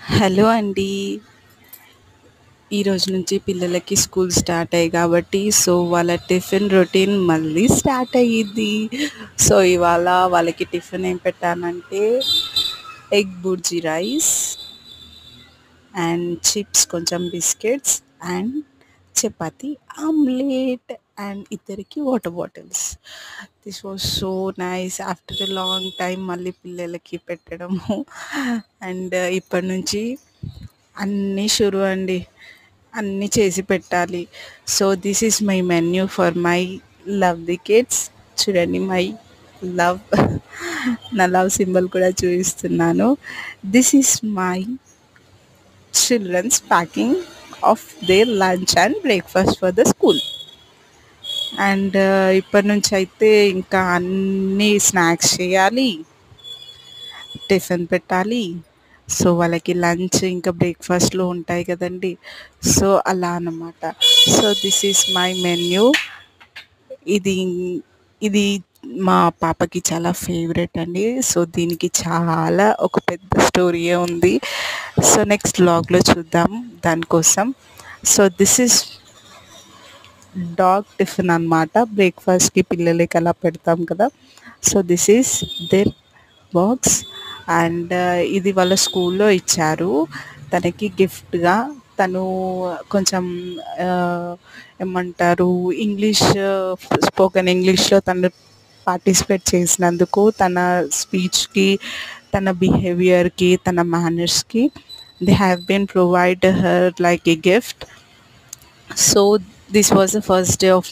Hello అండి. ఈ రోజు నుంచి పిల్లలకి స్కూల్ స్టార్ట్ అయ్యాయి కాబట్టి వాళ్ళ టిఫిన్ రొటీన్ మళ్ళీ స్టార్ట్ అయ్యిద్ది. ఇవాళ వాళ్ళకి టిఫిన్ ఏం పెట్టానంటే egg bhurji rice and chips, కొంచెం biscuits and chapati, omelette and ఇద్దరికి water bottles. This was so nice. After a long time మళ్ళీ పిల్లలకి పెట్టడము. అండ్ ఇప్పటి నుంచి అన్నీ షురు అండి. అన్నీ చేసి పెట్టాలి. This is my menu for my lovely kids. చూడండి మై లవ్ నా లవ్ సింబల్ కూడా చూపిస్తున్నాను. This is my children's packing of their lunch and breakfast for the school. And ఇప్పటి నుంచి అయితే ఇంకా అన్నీ స్నాక్స్ చేయాలి, టిఫిన్ పెట్టాలి. వాళ్ళకి లంచ్ ఇంకా బ్రేక్‌ఫాస్ట్‌లో ఉంటాయి కదండీ! అలా అన్నమాట. This is my menu. ఇది ఇది మా పాపకి చాలా ఫేవరెట్ అండి. దీనికి చాలా ఒక పెద్ద స్టోరీయే ఉంది. నెక్స్ట్ వ్లాగ్‌లో చూద్దాం దానికోసం. దిస్ ఈజ్ డాగ్ టిఫిన్ అనమాట. బ్రేక్‌ఫాస్ట్‌కి పిల్లలకి అలా పెడతాం కదా! This is their box. And ఇది వాళ్ళ స్కూల్లో ఇచ్చారు తనకి గిఫ్ట్‌గా. తను కొంచెం ఏమంటారు, ఇంగ్లీష్ స్పోకెన్ ఇంగ్లీష్‌లో తను పార్టిసిపేట్ చేసినందుకు తన స్పీచ్‌కి, తన బిహేవియర్‌కి, తన మేనర్స్‌కి they have been provide her like a gift. This was the first day of